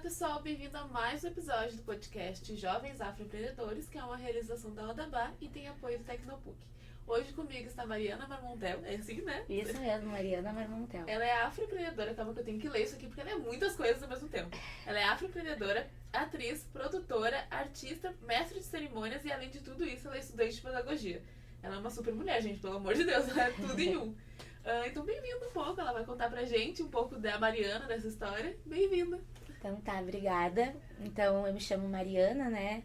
pessoal, bem-vindo a mais um episódio do podcast Jovens Afroempreendedores, que é uma realização da Odabá e tem apoio do Tecnopuc. Hoje comigo está Mariana Marmontel, é assim, né? Isso mesmo, Mariana Marmontel. Ela é afroempreendedora, calma que eu tenho que ler isso aqui porque ela é muitas coisas ao mesmo tempo. Ela é afroempreendedora, atriz, produtora, artista, mestre de cerimônias e além de tudo isso, ela é estudante de pedagogia. Ela é uma super mulher, gente, pelo amor de Deus, ela é tudo em um. Então bem-vinda um pouco, ela vai contar pra gente um pouco da Mariana nessa história. Bem-vinda! Então tá, obrigada. Então eu me chamo Mariana, né?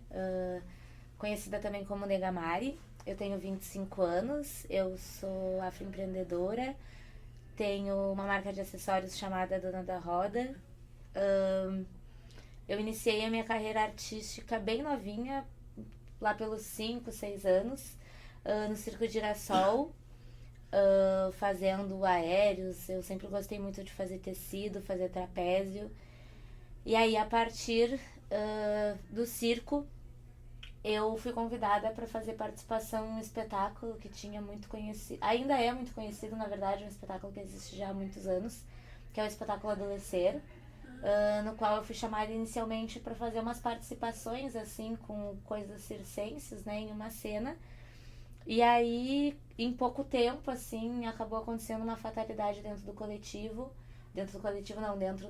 Conhecida também como Negamari. Eu tenho 25 anos, eu sou afroempreendedora, tenho uma marca de acessórios chamada Dona da Roda. Eu iniciei a minha carreira artística bem novinha, lá pelos 5, 6 anos, no Circo de Girassol, fazendo aéreos. Eu sempre gostei muito de fazer tecido, fazer trapézio. E aí, a partir do circo, eu fui convidada para fazer participação em um espetáculo que tinha muito conhecido, ainda é muito conhecido, na verdade, um espetáculo que existe já há muitos anos, que é o espetáculo Adolescer, no qual eu fui chamada inicialmente para fazer umas participações, assim, com coisas circenses, né, em uma cena. E aí, em pouco tempo, assim, acabou acontecendo uma fatalidade dentro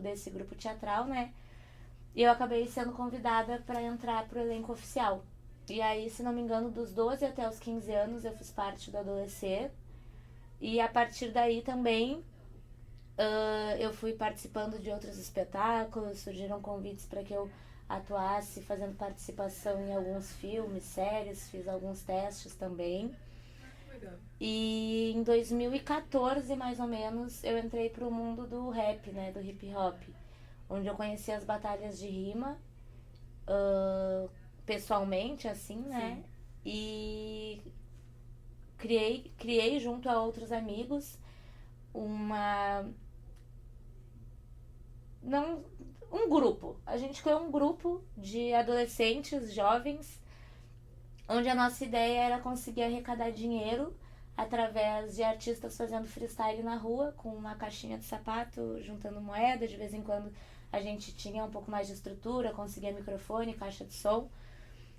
desse grupo teatral, né? E eu acabei sendo convidada para entrar pro elenco oficial. E aí, se não me engano, dos 12 até os 15 anos eu fiz parte do Adolescer. E a partir daí também eu fui participando de outros espetáculos, surgiram convites para que eu atuasse fazendo participação em alguns filmes, séries, fiz alguns testes também. Legal. E em 2014, mais ou menos, eu entrei pro mundo do rap, né, do hip hop, onde eu conheci as batalhas de rima, pessoalmente, assim, né? Sim. E criei junto a outros amigos um grupo. A gente criou um grupo de adolescentes, jovens, onde a nossa ideia era conseguir arrecadar dinheiro através de artistas fazendo freestyle na rua, com uma caixinha de sapato, juntando moeda. De vez em quando a gente tinha um pouco mais de estrutura, conseguia microfone, caixa de som.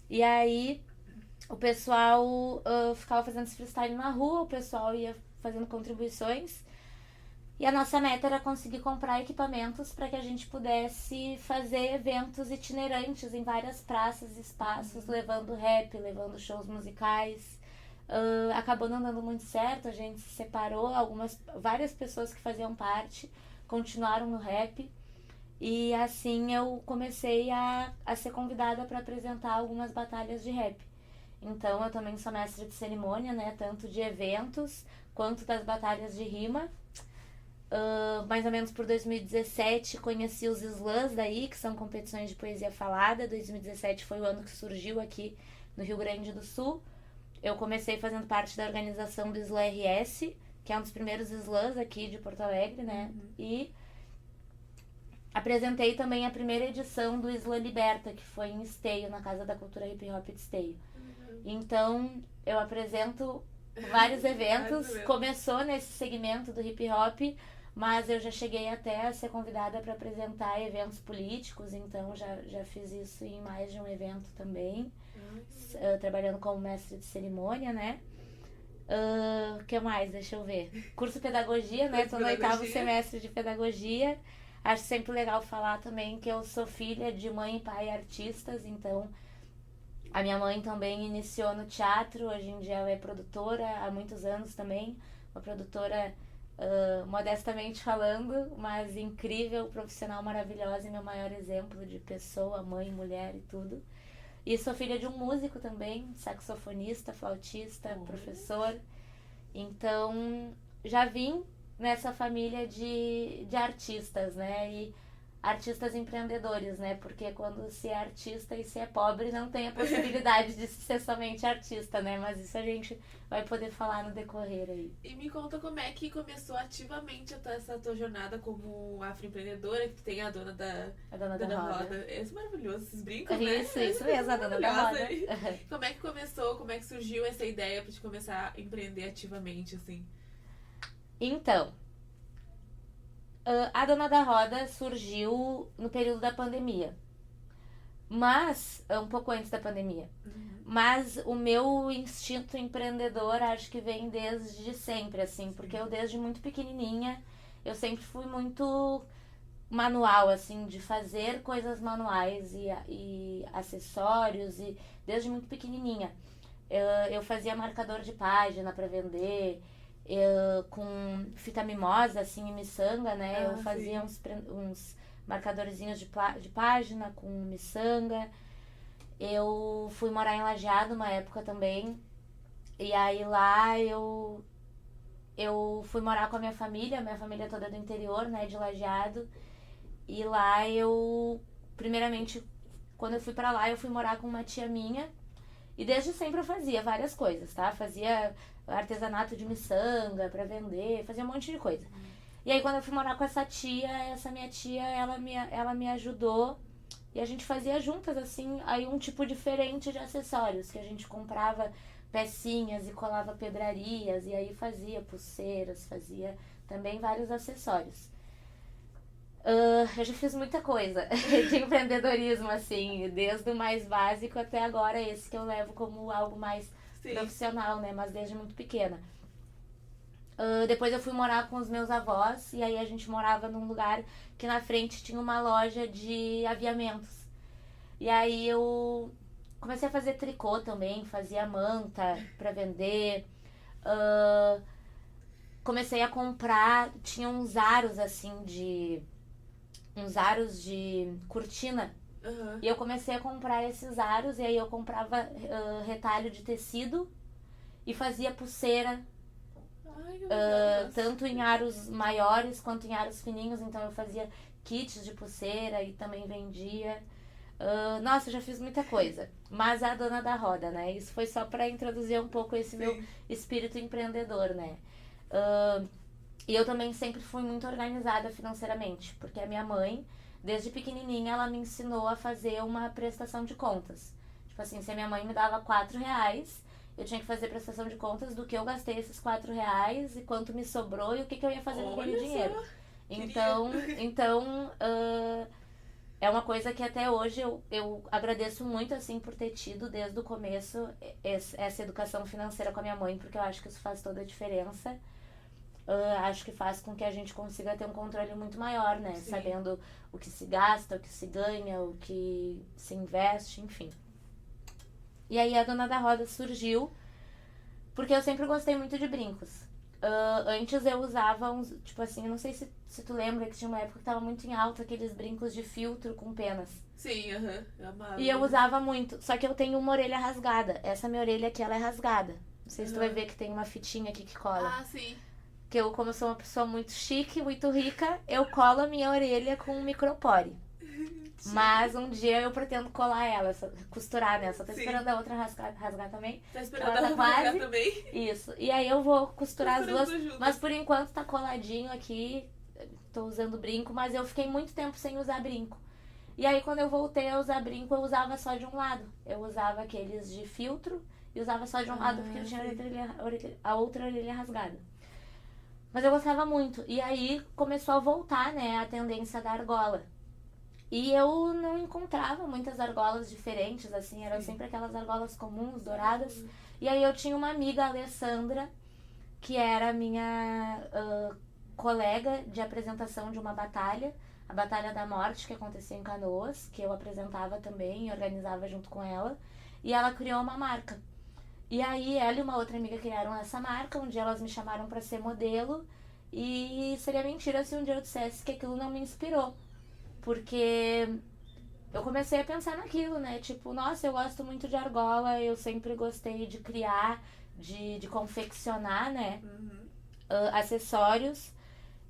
E aí o pessoal ficava fazendo esse freestyle na rua, o pessoal ia fazendo contribuições. E a nossa meta era conseguir comprar equipamentos para que a gente pudesse fazer eventos itinerantes em várias praças e espaços, levando rap, levando shows musicais. Acabou não dando muito certo, a gente se separou, várias pessoas que faziam parte continuaram no rap. E assim eu comecei a ser convidada para apresentar algumas batalhas de rap. Então eu também sou mestre de cerimônia, né? Tanto de eventos quanto das batalhas de rima. Mais ou menos por 2017 conheci os slams daí, que são competições de poesia falada. 2017 foi o ano que surgiu aqui no Rio Grande do Sul. Eu comecei fazendo parte da organização do Slam RS, que é um dos primeiros slams aqui de Porto Alegre, né? E apresentei também a primeira edição do Slam Liberta, que foi em Esteio, na Casa da Cultura Hip Hop de Esteio. Então, eu apresento vários eventos. Começou nesse segmento do hip hop, mas eu já cheguei até a ser convidada para apresentar eventos políticos, então já fiz isso em mais de um evento também, trabalhando como mestre de cerimônia, né? O que mais? Deixa eu ver. Curso pedagogia, né? Tô no 8º semestre de pedagogia. Acho sempre legal falar também que eu sou filha de mãe e pai artistas, então a minha mãe também iniciou no teatro, hoje em dia ela é produtora há muitos anos também, uma produtora modestamente falando, mas incrível, profissional maravilhosa e meu maior exemplo de pessoa, mãe, mulher e tudo. E sou filha de um músico também, saxofonista, flautista, professor. Então já vim nessa família de artistas, né? E artistas empreendedores, né? Porque quando se é artista e se é pobre, não tem a possibilidade de ser somente artista, né? Mas isso a gente vai poder falar no decorrer aí. E me conta como é que começou ativamente essa tua jornada como afroempreendedora, que tem a dona da roda. É maravilhoso, esses brincos, né? Isso mesmo, a dona da roda. Como é que começou, como é que surgiu essa ideia pra te começar a empreender ativamente, assim? Então, A Dona da Roda surgiu no período da pandemia. Mas, um pouco antes da pandemia. Mas o meu instinto empreendedor acho que vem desde sempre, assim. Porque eu desde muito pequenininha, eu sempre fui muito manual, assim, de fazer coisas manuais e acessórios. E desde muito pequenininha. Eu fazia marcador de página para vender. Com fita mimosa, assim, em miçanga, né? Eu fazia uns marcadorzinhos de página com miçanga. Eu fui morar em Lajeado uma época também. E aí lá eu fui morar com a minha família toda é do interior, né, de Lajeado. E lá primeiramente, quando eu fui pra lá, eu fui morar com uma tia minha. E desde sempre eu fazia várias coisas, tá? Fazia artesanato de miçanga pra vender, fazia um monte de coisa. E aí quando eu fui morar com essa minha tia, ela me ajudou. E a gente fazia juntas, assim, aí um tipo diferente de acessórios. Que a gente comprava pecinhas e colava pedrarias. E aí fazia pulseiras, fazia também vários acessórios. Eu já fiz muita coisa de empreendedorismo, assim, desde o mais básico até agora esse que eu levo como algo mais profissional, né? Mas desde muito pequena. Depois eu fui morar com os meus avós e aí a gente morava num lugar que na frente tinha uma loja de aviamentos. E aí eu comecei a fazer tricô também, fazia manta pra vender. Comecei a comprar, tinha uns aros assim uns aros de cortina. E eu comecei a comprar esses aros. E aí eu comprava retalho de tecido e fazia pulseira. Tanto em aros maiores quanto em aros fininhos. Então eu fazia kits de pulseira e também vendia. Nossa, eu já fiz muita coisa. Mas a Dona da Roda, né? Isso foi só para introduzir um pouco esse meu espírito empreendedor, né? E eu também sempre fui muito organizada financeiramente, porque a minha mãe, desde pequenininha, ela me ensinou a fazer uma prestação de contas. Tipo assim, se a minha mãe me dava R$4, eu tinha que fazer prestação de contas do que eu gastei esses R$4 e quanto me sobrou e o que eu ia fazer com aquele dinheiro. Então, é uma coisa que até hoje eu agradeço muito, assim, por ter tido desde o começo essa educação financeira com a minha mãe, porque eu acho que isso faz toda a diferença. Acho que faz com que a gente consiga ter um controle muito maior, né? Sim. Sabendo o que se gasta, o que se ganha, o que se investe, enfim. E aí a Dona da Roda surgiu porque eu sempre gostei muito de brincos. Antes eu usava uns, tipo assim, não sei se tu lembra que tinha uma época que tava muito em alta aqueles brincos de filtro com penas. Sim, eu amava. E eu usava muito, só que eu tenho uma orelha rasgada. Essa minha orelha aqui, ela é rasgada. Não sei se tu vai ver que tem uma fitinha aqui que cola. Ah, sim. Que eu, como eu sou uma pessoa muito chique, muito rica, eu colo a minha orelha com um micropore. Mas um dia eu pretendo colar ela, costurar nessa. Tô esperando a outra rasgar também. Tá esperando ela rasgar também? Isso. E aí eu vou costurar as duas. Juntas. Mas por enquanto tá coladinho aqui. Tô usando brinco, mas eu fiquei muito tempo sem usar brinco. E aí quando eu voltei a usar brinco, eu usava só de um lado. Eu usava aqueles de filtro e usava só de um lado porque eu tinha a outra orelha rasgada. Mas eu gostava muito. E aí começou a voltar, né, a tendência da argola. E eu não encontrava muitas argolas diferentes, assim, eram sempre aquelas argolas comuns, douradas. E aí eu tinha uma amiga, a Alessandra, que era minha colega de apresentação de uma batalha, a Batalha da Morte, que acontecia em Canoas, que eu apresentava também e organizava junto com ela. E ela criou uma marca. E aí ela e uma outra amiga criaram essa marca, um dia elas me chamaram pra ser modelo. E seria mentira se um dia eu dissesse que aquilo não me inspirou. Porque eu comecei a pensar naquilo, né? Tipo, nossa, eu gosto muito de argola, eu sempre gostei de criar, de confeccionar, né? Acessórios.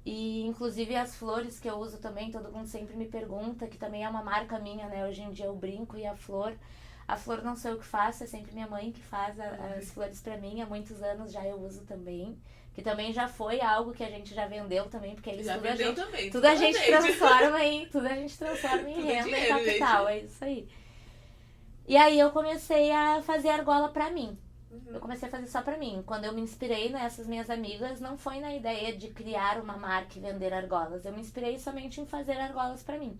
E inclusive as flores que eu uso também, todo mundo sempre me pergunta, que também é uma marca minha, né? Hoje em dia eu brinco e a flor. A flor não sou eu que faço, é sempre minha mãe que faz as flores pra mim. Há muitos anos já eu uso também. Que também já foi algo que a gente já vendeu também, porque isso tudo a gente transforma em renda e capital, é isso aí. E aí eu comecei a fazer argola pra mim. Eu comecei a fazer só pra mim. Quando eu me inspirei nessas minhas amigas, não foi na ideia de criar uma marca e vender argolas. Eu me inspirei somente em fazer argolas pra mim.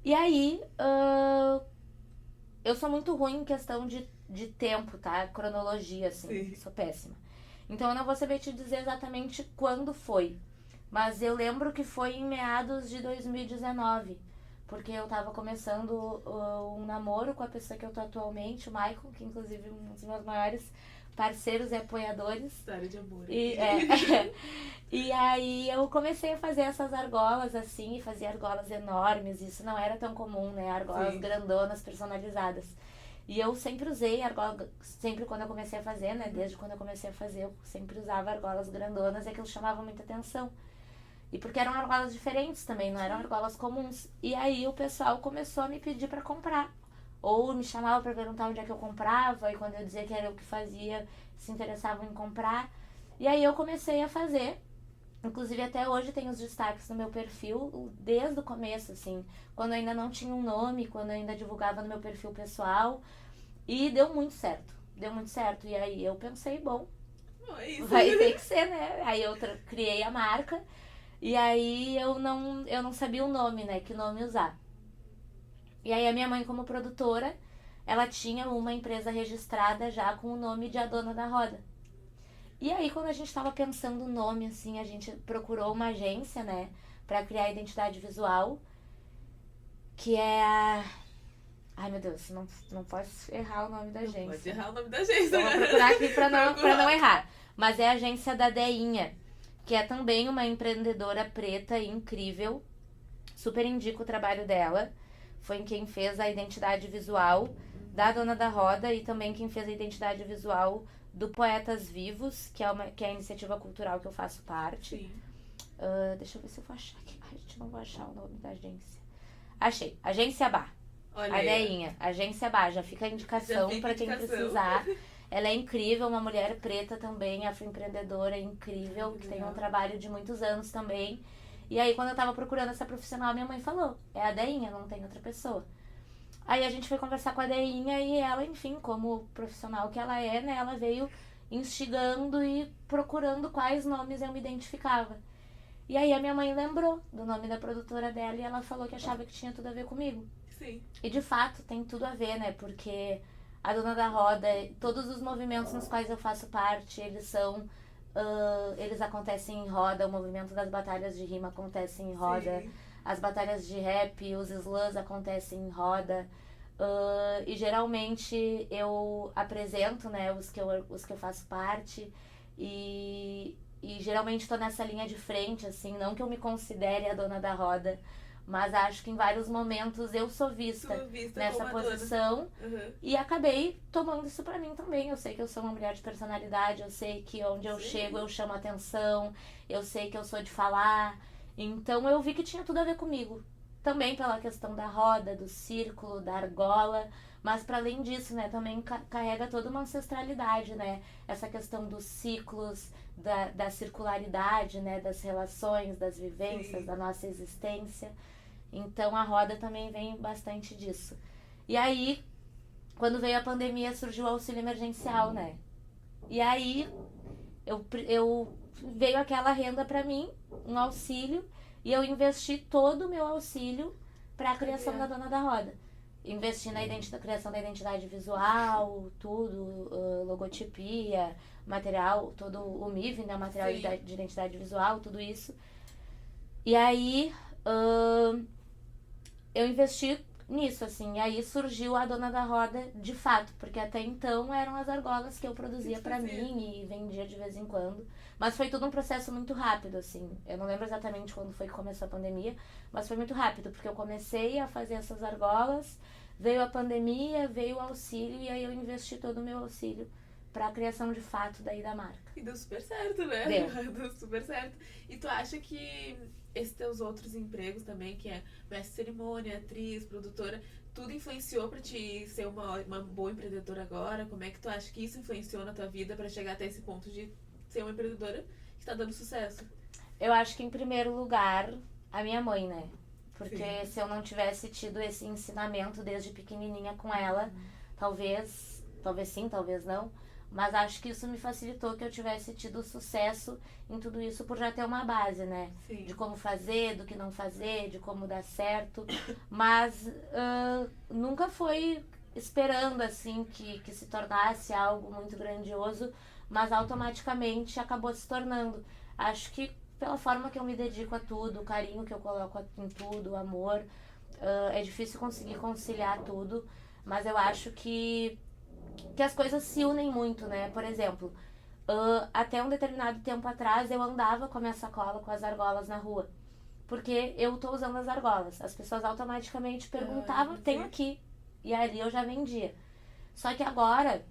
E aí, eu sou muito ruim em questão de tempo, tá? Cronologia, assim. Sim. Sou péssima. Então eu não vou saber te dizer exatamente quando foi. Mas eu lembro que foi em meados de 2019. Porque eu tava começando um namoro com a pessoa que eu tô atualmente, o Michael, que inclusive é um dos meus maiores parceiros e apoiadores. História de amor. E, e aí eu comecei a fazer essas argolas assim, e fazia argolas enormes. Isso não era tão comum, né? Argolas Sim. grandonas, personalizadas. E eu sempre usei argola, sempre quando eu comecei a fazer, né? Desde quando eu comecei a fazer, eu sempre usava argolas grandonas e aquilo chamava muita atenção. E porque eram argolas diferentes também, não eram argolas comuns. E aí o pessoal começou a me pedir pra comprar. Ou me chamava pra perguntar onde é que eu comprava, e quando eu dizia que era eu que fazia, se interessavam em comprar. E aí eu comecei a fazer. Inclusive até hoje tem os destaques no meu perfil, desde o começo, assim. Quando eu ainda não tinha um nome, quando eu ainda divulgava no meu perfil pessoal. E deu muito certo. Deu muito certo. E aí eu pensei, bom, Bom, é isso. vai ter que ser, né? Aí eu criei a marca. E aí eu não sabia o nome, né? Que nome usar. E aí a minha mãe, como produtora, ela tinha uma empresa registrada já com o nome de A Dona da Roda. E aí quando a gente tava pensando o nome, assim, a gente procurou uma agência, né? Pra criar a identidade visual. Que é a... Ai, meu Deus, não posso errar o nome da agência. Pode errar o nome da agência. Eu vou procurar aqui pra não errar. Mas é a agência da Deinha, que é também uma empreendedora preta e incrível. Super indico o trabalho dela. Foi quem fez a identidade visual da Dona da Roda e também quem fez a identidade visual do Poetas Vivos, que é a iniciativa cultural que eu faço parte. Sim. Deixa eu ver se eu vou achar aqui. Ai, gente, não vou achar o nome da agência. Achei. Agência Bar. Olha A aí. Deinha. Agência Bar. Já fica a indicação Já fica pra quem indicação. precisar. Ela é incrível, uma mulher preta também, afroempreendedora incrível, que tem um trabalho de muitos anos também. E aí, quando eu tava procurando essa profissional, minha mãe falou, é a Deinha, não tem outra pessoa. Aí a gente foi conversar com a Deinha e ela, enfim, como profissional que ela é, né, ela veio instigando e procurando quais nomes eu me identificava. E aí a minha mãe lembrou do nome da produtora dela e ela falou que achava que tinha tudo a ver comigo. Sim. E de fato tem tudo a ver, né? Porque a Dona da Roda, todos os movimentos nos quais eu faço parte, eles acontecem em roda. O movimento das batalhas de rima acontece em roda. Sim. As batalhas de rap, os slams acontecem em roda. E geralmente eu apresento, né, os que eu faço parte. E geralmente tô nessa linha de frente, assim, não que eu me considere a dona da roda, mas acho que em vários momentos eu sou vista nessa como a dona. posição. Uhum. E acabei tomando isso pra mim também. Eu sei que eu sou uma mulher de personalidade, eu sei que onde eu Sim. chego eu chamo atenção, eu sei que eu sou de falar. Então eu vi que tinha tudo a ver comigo. Também pela questão da roda, do círculo, da argola. Mas para além disso, né, também carrega toda uma ancestralidade, né? Essa questão dos ciclos, da circularidade, né? Das relações, das vivências, Sim. da nossa existência. Então a roda também vem bastante disso. E aí, quando veio a pandemia, surgiu o auxílio emergencial, né? E aí, veio aquela renda pra mim, um auxílio, e eu investi todo o meu auxílio pra criação da Dona da Roda. Investi na criação da identidade visual, tudo, logotipia, material, todo o MIV, né? O material Sim. de identidade visual, tudo isso. E aí, eu investi nisso, assim, e aí surgiu a Dona da Roda de fato, porque até então eram as argolas que eu produzia pra mim e vendia de vez em quando. Mas foi tudo um processo muito rápido, assim. Eu não lembro exatamente quando foi que começou a pandemia, mas foi muito rápido, porque eu comecei a fazer essas argolas, veio a pandemia, veio o auxílio, e aí eu investi todo o meu auxílio pra criação de fato daí da marca. E deu super certo, né? Deu super certo. E tu acha que esses teus outros empregos também, que é mestre de cerimônia, atriz, produtora, tudo influenciou pra te ser uma boa empreendedora agora? Como é que tu acha que isso influenciou na tua vida pra chegar até esse ponto de ser uma empreendedora que tá dando sucesso? Eu acho que em primeiro lugar, a minha mãe, né? Porque Sim. se eu não tivesse tido esse ensinamento desde pequenininha com ela, talvez talvez sim, talvez não, mas acho que isso me facilitou que eu tivesse tido sucesso em tudo isso por já ter uma base, né? Sim. De como fazer, do que não fazer, de como dar certo, mas nunca foi esperando assim que se tornasse algo muito grandioso, mas automaticamente acabou se tornando. Acho que pela forma que eu me dedico a tudo, o carinho que eu coloco em tudo, o amor, é difícil conseguir conciliar tudo, mas eu acho que as coisas se unem muito, né? Por exemplo, até um determinado tempo atrás eu andava com a minha sacola com as argolas na rua. Porque eu tô usando as argolas. As pessoas automaticamente perguntavam, tenho aqui. E ali eu já vendia. Só que agora,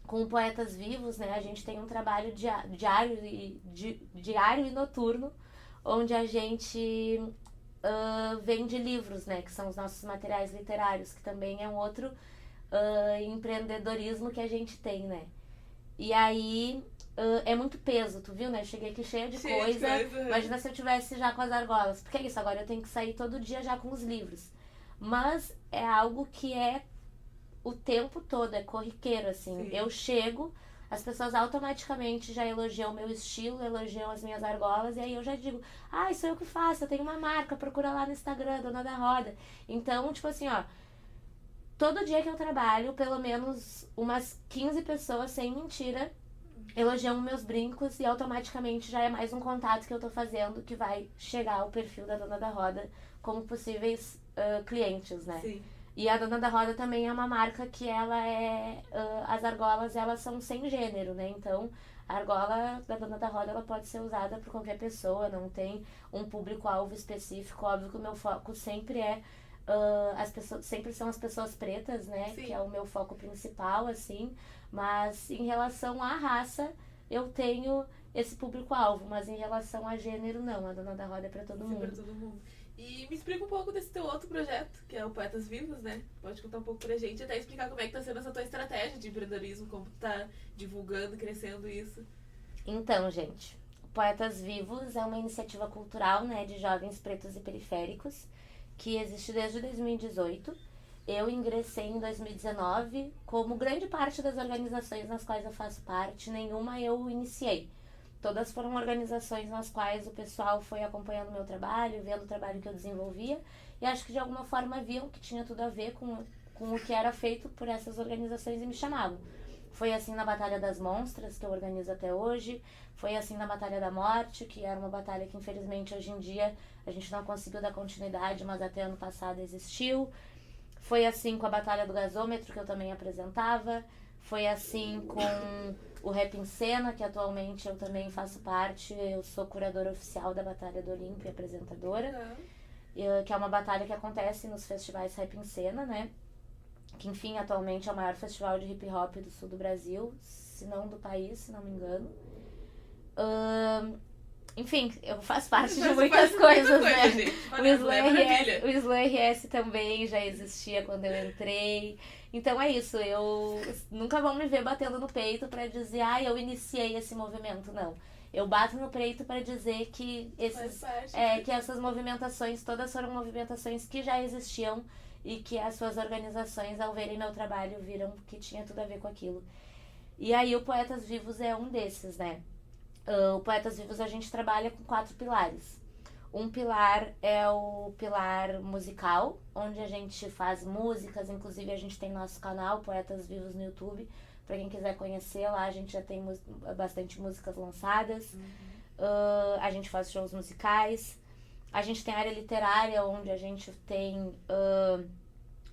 com Poetas Vivos, né, a gente tem um trabalho diário e noturno, onde a gente vende livros, né, que são os nossos materiais literários, que também é um outro empreendedorismo que a gente tem, né. E aí é muito peso, tu viu, né? Eu cheguei aqui cheia de coisa. Imagina se eu tivesse já com as argolas. Porque é isso, agora eu tenho que sair todo dia já com os livros. Mas é algo que é o tempo todo, é corriqueiro, assim. Sim. Eu chego, as pessoas automaticamente já elogiam o meu estilo, elogiam as minhas argolas, e aí eu já digo, isso é eu que faço, eu tenho uma marca, procura lá no Instagram, Dona da Roda. Então, tipo assim, ó, todo dia que eu trabalho, pelo menos umas 15 pessoas, sem mentira, elogiam meus brincos e automaticamente já é mais um contato que eu tô fazendo que vai chegar ao perfil da Dona da Roda como possíveis clientes, né? Sim. E a Dona da Roda também é uma marca que ela é... as argolas, elas são sem gênero, né? Então, a argola da Dona da Roda, ela pode ser usada por qualquer pessoa, não tem um público-alvo específico. Óbvio que o meu foco sempre é... as pessoas, sempre são as pessoas pretas, né? Sim. Que é o meu foco principal, assim. Mas em relação à raça, eu tenho esse público-alvo. Mas em relação a gênero, não. A Dona da Roda é pra todo mundo. Pra todo mundo. E me explica um pouco desse teu outro projeto, que é o Poetas Vivos, né? Pode contar um pouco pra gente, até explicar como é que tá sendo essa tua estratégia de empreendedorismo, como tu tá divulgando, crescendo isso. Então, gente, Poetas Vivos é uma iniciativa cultural, né, de jovens pretos e periféricos, que existe desde 2018. Eu ingressei em 2019, como grande parte das organizações nas quais eu faço parte, nenhuma eu iniciei. Todas foram organizações nas quais o pessoal foi acompanhando o meu trabalho, vendo o trabalho que eu desenvolvia, e acho que de alguma forma viam que tinha tudo a ver com o que era feito por essas organizações e me chamavam. Foi assim na Batalha das Monstras, que eu organizo até hoje. Foi assim na Batalha da Morte, que era uma batalha que infelizmente hoje em dia a gente não conseguiu dar continuidade, mas até ano passado existiu. Foi assim com a Batalha do Gasômetro, que eu também apresentava. Foi assim com o Rap em Cena, que atualmente eu também faço parte. Eu sou curadora oficial da Batalha do Olímpio e apresentadora. Que é uma batalha que acontece nos festivais Rap em Cena, né? Que, enfim, atualmente é o maior festival de hip hop do sul do Brasil, se não do país, se não me engano. Enfim, eu faço parte de muitas coisas, né? O Slam RS também já existia quando eu entrei. Então é isso, eu nunca vão me ver batendo no peito pra dizer, eu iniciei esse movimento, não. Eu bato no peito pra dizer que que essas movimentações todas foram movimentações que já existiam e que as suas organizações, ao verem meu trabalho, viram que tinha tudo a ver com aquilo. E aí o Poetas Vivos é um desses, né? O Poetas Vivos a gente trabalha com 4 pilares. Um pilar é o pilar musical, onde a gente faz músicas, inclusive a gente tem nosso canal, Poetas Vivos, no YouTube. Pra quem quiser conhecer, lá a gente já tem bastante músicas lançadas. A gente faz shows musicais. A gente tem a área literária, onde a gente tem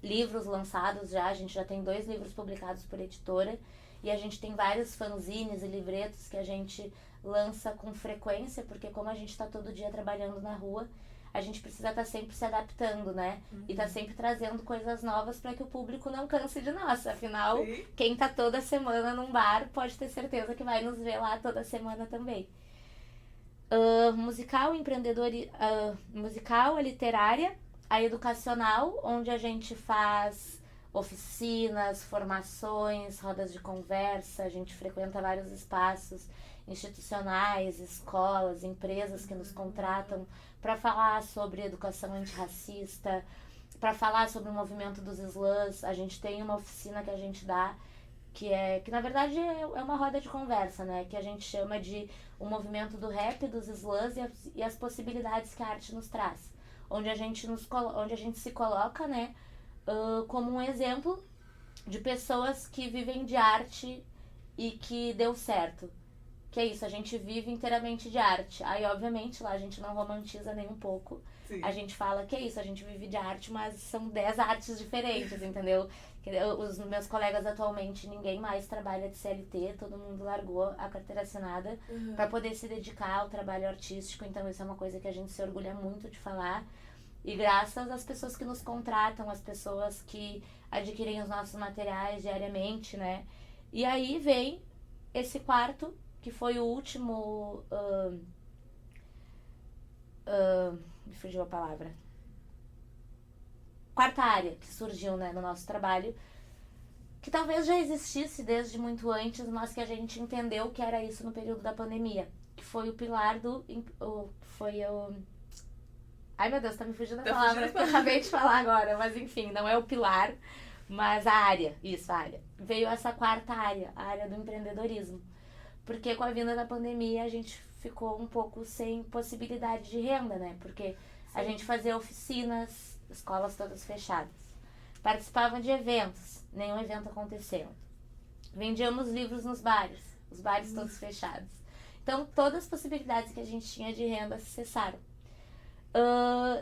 livros lançados já. A gente já tem 2 livros publicados por editora. E a gente tem vários fanzines e livretos que a gente lança com frequência, porque como a gente tá todo dia trabalhando na rua, a gente precisa estar sempre se adaptando, né? E tá sempre trazendo coisas novas para que o público não canse de nós. Afinal, quem tá toda semana num bar pode ter certeza que vai nos ver lá toda semana também. Musical, musical, a literária, a educacional, onde a gente faz oficinas, formações, rodas de conversa, a gente frequenta vários espaços institucionais, escolas, empresas que nos contratam para falar sobre educação antirracista, para falar sobre o movimento dos slams. A gente tem uma oficina que a gente dá que na verdade é uma roda de conversa, né? Que a gente chama de o movimento do rap, dos slams e as possibilidades que a arte nos traz. Onde a gente, onde a gente se coloca, né? Como um exemplo de pessoas que vivem de arte e que deu certo. Que é isso, a gente vive inteiramente de arte. Aí, obviamente, lá a gente não romantiza nem um pouco. Sim. A gente fala que é isso, a gente vive de arte, mas são 10 artes diferentes, entendeu? Os meus colegas atualmente, ninguém mais trabalha de CLT, todo mundo largou a carteira assinada para poder se dedicar ao trabalho artístico. Então, isso é uma coisa que a gente se orgulha muito de falar. E graças às pessoas que nos contratam, às pessoas que adquirem os nossos materiais diariamente, né? E aí vem esse quarto, que foi o último. Me fugiu a palavra. Quarta área que surgiu, né, no nosso trabalho, que talvez já existisse desde muito antes, mas que a gente entendeu que era isso no período da pandemia. Que foi o pilar do. Ai, meu Deus, tá me fugindo a palavra que eu acabei de falar agora. Mas enfim, não é o pilar, mas a área. Isso, a área. Veio essa quarta área, a área do empreendedorismo. Porque com a vinda da pandemia a gente ficou um pouco sem possibilidade de renda, né? Porque a gente fazia oficinas, escolas todas fechadas. Participavam de eventos, nenhum evento acontecendo. Vendíamos livros nos bares, os bares todos fechados. Então todas as possibilidades que a gente tinha de renda cessaram.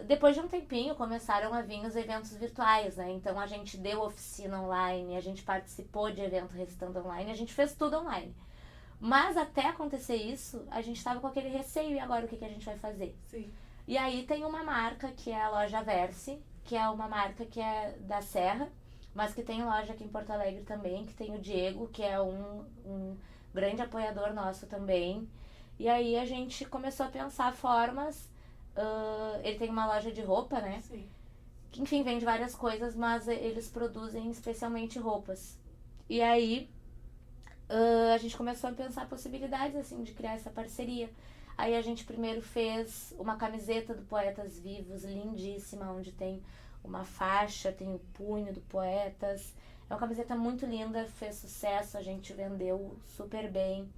Depois de um tempinho começaram a vir os eventos virtuais, né? Então a gente deu oficina online, a gente participou de evento recitando online, a gente fez tudo online. Mas até acontecer isso, a gente tava com aquele receio, e agora o que a gente vai fazer? Sim. E aí tem uma marca que é a Loja Verse, que é uma marca que é da Serra, mas que tem loja aqui em Porto Alegre também, que tem o Diego, que é um grande apoiador nosso também. E aí a gente começou a pensar formas, ele tem uma loja de roupa, né? Sim. Que, enfim, vende várias coisas, mas eles produzem especialmente roupas. E aí a gente começou a pensar possibilidades, assim, de criar essa parceria. Aí a gente primeiro fez uma camiseta do Poetas Vivos, lindíssima, onde tem uma faixa, tem o punho do Poetas. É uma camiseta muito linda, fez sucesso, a gente vendeu super bem.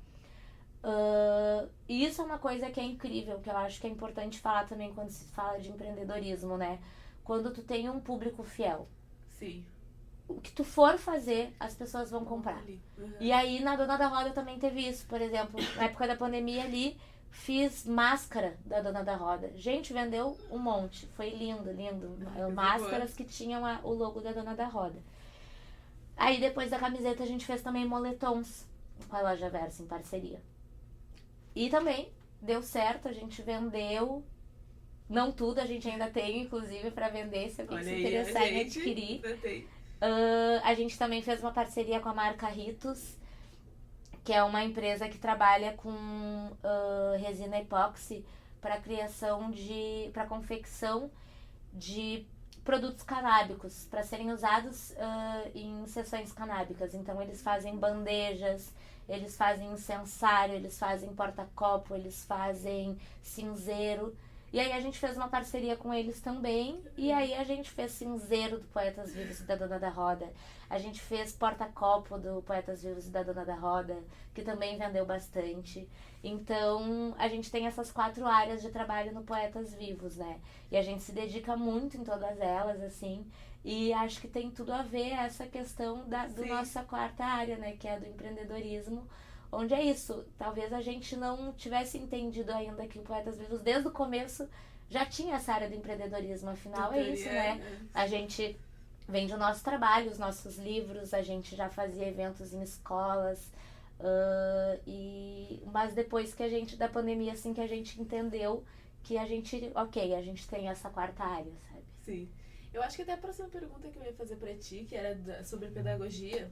E isso é uma coisa que é incrível, que eu acho que é importante falar também quando se fala de empreendedorismo, né? Quando tu tem um público fiel. Sim. O que tu for fazer, as pessoas vão comprar. E aí na Dona da Roda também teve isso. Por exemplo, na época da pandemia ali, fiz máscara da Dona da Roda. Gente, vendeu um monte. Foi lindo, lindo. Máscaras que tinham o logo da Dona da Roda. Aí depois da camiseta a gente fez também moletons com a Loja Versa em parceria. E também deu certo, a gente vendeu. Não tudo, a gente ainda tem, inclusive, pra vender, se alguém se interessar em adquirir. A gente também fez uma parceria com a marca Ritos, que é uma empresa que trabalha com resina epóxi para para confecção de produtos canábicos, para serem usados em sessões canábicas. Então eles fazem bandejas, eles fazem incensário, eles fazem porta-copo, eles fazem cinzeiro. E aí a gente fez uma parceria com eles também. E aí a gente fez cinzeiro do Poetas Vivos e da Dona da Roda. A gente fez porta-copo do Poetas Vivos e da Dona da Roda, que também vendeu bastante. Então a gente tem essas 4 áreas de trabalho no Poetas Vivos, né? E a gente se dedica muito em todas elas, assim. E acho que tem tudo a ver essa questão do nossa 4ª área, né? Que é a do empreendedorismo. Onde é isso, talvez a gente não tivesse entendido ainda que o Poetas Vivos, desde o começo, já tinha essa área do empreendedorismo. Afinal, é isso, né? A gente vende o nosso trabalho, os nossos livros, a gente já fazia eventos em escolas. Mas depois que da pandemia, assim, que a gente entendeu que a gente tem essa 4ª área, sabe? Sim. Eu acho que até a próxima pergunta que eu ia fazer pra ti, que era sobre pedagogia,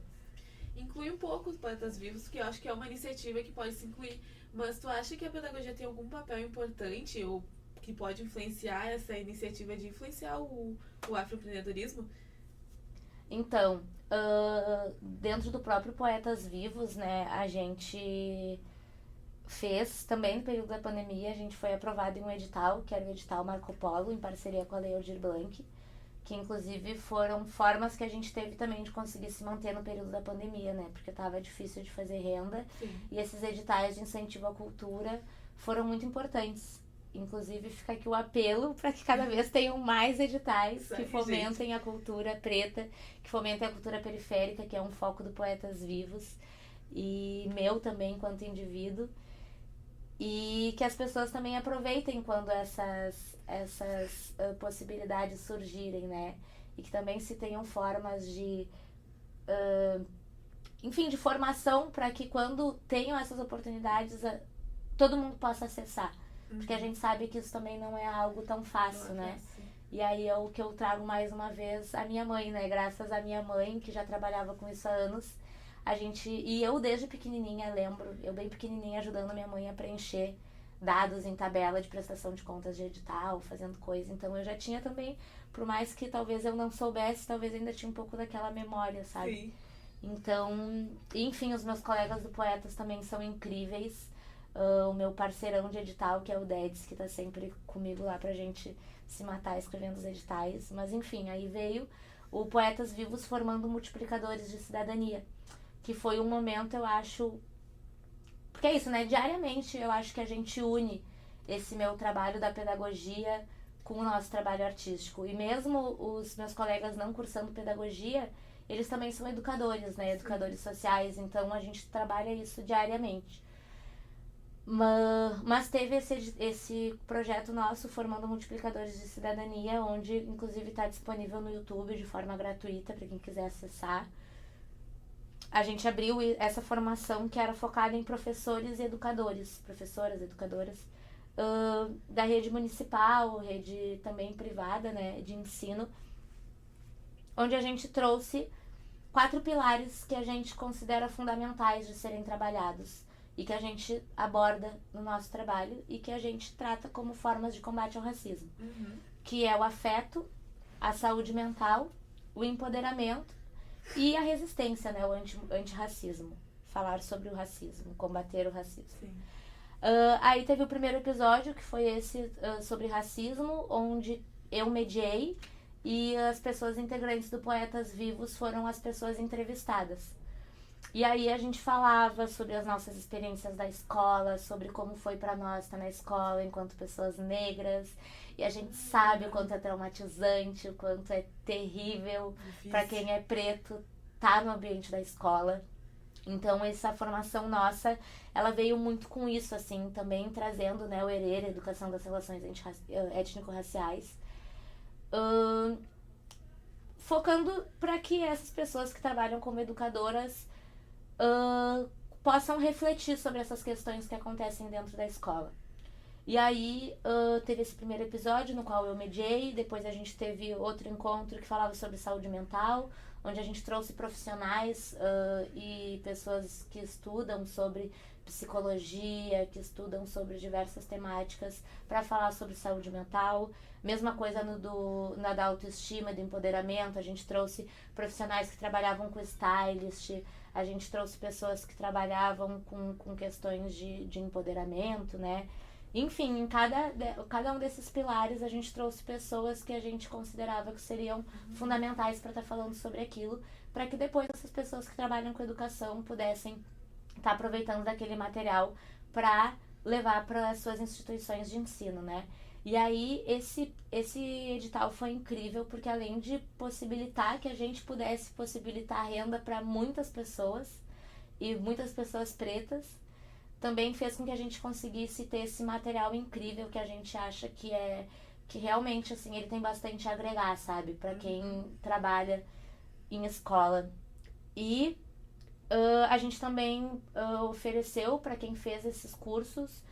inclui um pouco os Poetas Vivos, que eu acho que é uma iniciativa que pode se incluir. Mas tu acha que a pedagogia tem algum papel importante ou que pode influenciar essa iniciativa de influenciar o afroempreendedorismo? Então, dentro do próprio Poetas Vivos, né, a gente fez, também no período da pandemia, a gente foi aprovado em um edital, que era o edital Marco Polo, em parceria com a Lei Aldir Blanc, que inclusive foram formas que a gente teve também de conseguir se manter no período da pandemia, né? Porque tava difícil de fazer renda. Sim. E esses editais de incentivo à cultura foram muito importantes. Inclusive, fica aqui o apelo para que cada vez tenham mais editais Isso que aí, fomentem a cultura preta, que fomentem a cultura periférica, que é um foco do Poetas Vivos, e meu também enquanto indivíduo. E que as pessoas também aproveitem quando essas possibilidades surgirem, né? E que também se tenham formas de, enfim, de formação para que quando tenham essas oportunidades, todo mundo possa acessar. Porque a gente sabe que isso também não é algo tão fácil, né? E aí é o que eu trago mais uma vez, a minha mãe, né? Graças à minha mãe, que já trabalhava com isso há anos, e eu desde pequenininha lembro, eu bem pequenininha ajudando minha mãe a preencher dados em tabela de prestação de contas de edital, fazendo coisa. Então eu já tinha também, por mais que talvez eu não soubesse, talvez ainda tinha um pouco daquela memória, sabe? Sim. Então, enfim, os meus colegas do Poetas também são incríveis. O meu parceirão de edital, que é o Dedes, que tá sempre comigo lá pra gente se matar escrevendo os editais. Mas enfim, aí veio o Poetas Vivos formando multiplicadores de cidadania, que foi um momento, eu acho... Porque é isso, né? Diariamente eu acho que a gente une esse meu trabalho da pedagogia com o nosso trabalho artístico. E mesmo os meus colegas não cursando pedagogia, eles também são educadores, né? Educadores sociais, então a gente trabalha isso diariamente. Mas teve esse projeto nosso, Formando Multiplicadores de Cidadania, onde inclusive está disponível no YouTube de forma gratuita para quem quiser acessar. A gente abriu essa formação que era focada em professores e educadores, professoras, educadoras, da rede municipal, rede também privada, né, de ensino, onde a gente trouxe 4 pilares que a gente considera fundamentais de serem trabalhados e que a gente aborda no nosso trabalho e que a gente trata como formas de combate ao racismo, que é o afeto, a saúde mental, o empoderamento e a resistência, né, o antirracismo. Falar sobre o racismo, combater o racismo. Sim. Aí teve o primeiro episódio, que foi esse sobre racismo, onde eu mediei e as pessoas integrantes do Poetas Vivos foram as pessoas entrevistadas. E aí a gente falava sobre as nossas experiências da escola, sobre como foi pra nós estar na escola enquanto pessoas negras. E a gente sabe o quanto é traumatizante, o quanto é terrível pra quem é preto tá no ambiente da escola. Então essa formação nossa, ela veio muito com isso, assim, também trazendo, né, o ERER, a Educação das Relações Étnico-Raciais. Focando para que essas pessoas que trabalham como educadoras possam refletir sobre essas questões que acontecem dentro da escola. E aí teve esse primeiro episódio no qual eu mediei, depois a gente teve outro encontro que falava sobre saúde mental, onde a gente trouxe profissionais e pessoas que estudam sobre psicologia, que estudam sobre diversas temáticas para falar sobre saúde mental. Mesma coisa na da autoestima, do empoderamento, a gente trouxe profissionais que trabalhavam com stylist, a gente trouxe pessoas que trabalhavam com questões de empoderamento, né? Enfim, em cada um desses pilares a gente trouxe pessoas que a gente considerava que seriam fundamentais para estar falando sobre aquilo, para que depois essas pessoas que trabalham com educação pudessem estar aproveitando daquele material para levar para as suas instituições de ensino, né? E aí esse edital foi incrível porque além de possibilitar que a gente pudesse possibilitar renda para muitas pessoas e muitas pessoas pretas, também fez com que a gente conseguisse ter esse material incrível que a gente acha que realmente, assim, ele tem bastante a agregar, sabe? Pra quem trabalha em escola. E a gente também ofereceu para quem fez esses cursos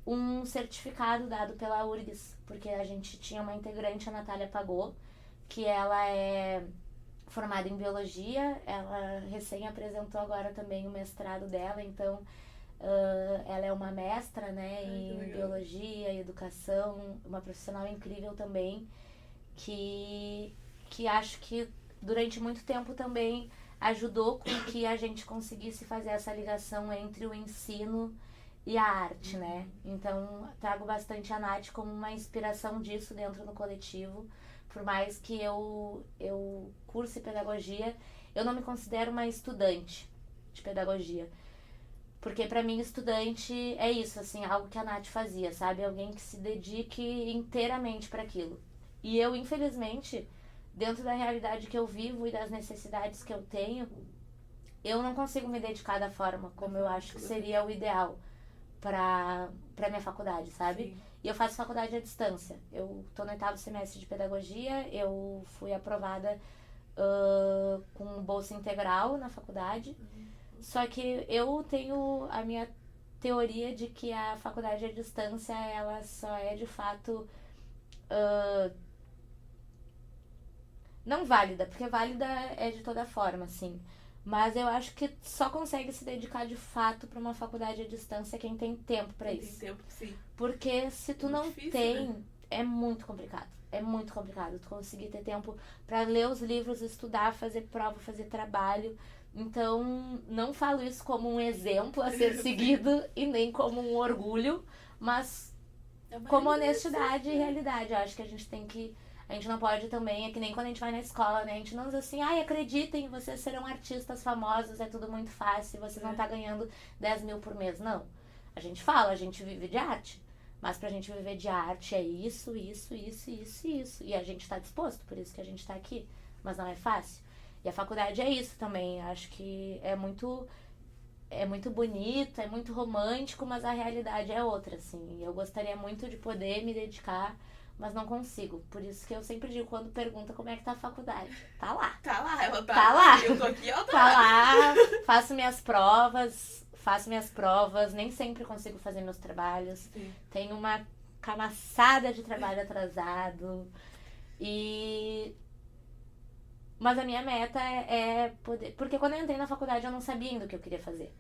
um certificado dado pela URGS, porque a gente tinha uma integrante, a Natália Pagô, que ela é formada em biologia, ela recém apresentou agora também o mestrado dela, então ela é uma mestra, né, em biologia e educação, uma profissional incrível também, que acho que durante muito tempo também ajudou com que a gente conseguisse fazer essa ligação entre o ensino e a arte, né? Então trago bastante a Nath como uma inspiração disso dentro do coletivo, por mais que eu curse pedagogia, eu não me considero uma estudante de pedagogia. Porque pra mim, estudante é isso, assim, algo que a Nath fazia, sabe? Alguém que se dedique inteiramente para aquilo. E eu, infelizmente, dentro da realidade que eu vivo e das necessidades que eu tenho, eu não consigo me dedicar da forma como eu acho que seria o ideal pra minha faculdade, sabe? Sim. E eu faço faculdade à distância. Eu tô no 8º semestre de pedagogia, eu fui aprovada com bolsa integral na faculdade. Só que eu tenho a minha teoria de que a faculdade à distância, ela só é de fato não válida, porque válida é de toda forma, assim. Mas eu acho que só consegue se dedicar de fato pra uma faculdade à distância quem tem tempo pra isso. Tem tempo, sim. Porque se tu É não difícil, tem, né? é muito complicado. É muito complicado tu conseguir ter tempo pra ler os livros, estudar, fazer prova, fazer trabalho. Então, não falo isso como um exemplo a ser seguido e nem como um orgulho, mas É uma como realidade, honestidade e sim. realidade. Eu acho que a gente tem que. A gente não pode também, é que nem quando a gente vai na escola, né? A gente não diz assim, ai, acreditem, vocês serão artistas famosos, é tudo muito fácil, você não tá ganhando 10 mil por mês. Não. A gente fala, a gente vive de arte. Mas pra gente viver de arte é isso, isso, isso, isso e isso. E a gente tá disposto, por isso que a gente tá aqui. Mas não é fácil. E a faculdade é isso também. Acho que é muito bonito, é muito romântico, mas a realidade é outra, assim. Eu gostaria muito de poder me dedicar, mas não consigo. Por isso que eu sempre digo, quando pergunta como é que tá a faculdade. Tá lá. Tá lá, ela tá, Tá lá. Eu tô aqui, ela tá Tá lá. lá, faço minhas provas, nem sempre consigo fazer meus trabalhos. Sim. Tenho uma camaçada de trabalho atrasado. Mas a minha meta é poder. Porque quando eu entrei na faculdade eu não sabia ainda o que eu queria fazer.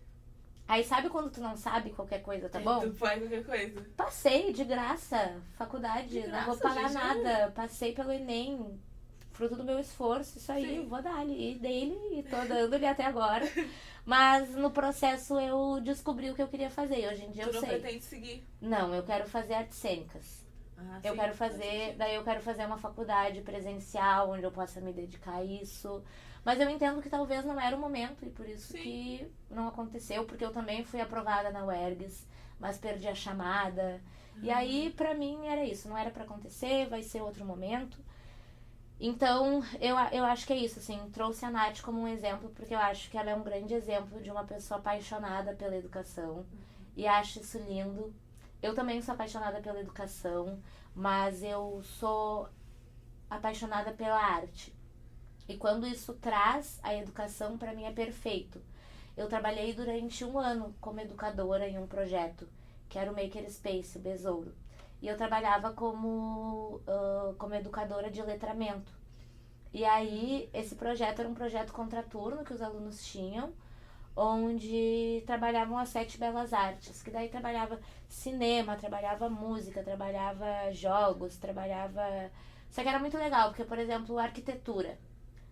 Aí sabe quando tu não sabe qualquer coisa, tá bom? Tu faz qualquer coisa. Passei de graça, faculdade, De não vou graça, pagar GG. nada. Passei pelo Enem, fruto do meu esforço, isso aí, Sim. vou dar ali. E dei-lhe e tô dando-lhe até agora. Mas no processo eu descobri o que eu queria fazer e hoje em dia Tu eu não sei. pretende seguir. Não, eu quero fazer artes cênicas. Eu Sim, quero faz fazer, sentido. daí eu quero fazer uma faculdade presencial onde eu possa me dedicar a isso. Mas eu entendo que talvez não era o momento e por isso Sim. que não aconteceu, porque eu também fui aprovada na UERGS, mas perdi a chamada. E aí, pra mim, era isso, não era pra acontecer, vai ser outro momento. Então, eu acho que é isso, assim, trouxe a Nath como um exemplo, porque eu acho que ela é um grande exemplo de uma pessoa apaixonada pela educação. E acho isso lindo. Eu também sou apaixonada pela educação, mas eu sou apaixonada pela arte. E quando isso traz a educação, pra mim é perfeito. Eu trabalhei durante 1 ano como educadora em um projeto, que era o Maker Space, o Besouro. E eu trabalhava como educadora de letramento. E aí, esse projeto era um projeto contraturno que os alunos tinham, onde trabalhavam as 7 belas artes, que daí trabalhava cinema, trabalhava música, trabalhava jogos, trabalhava... Só que era muito legal, porque, por exemplo, arquitetura.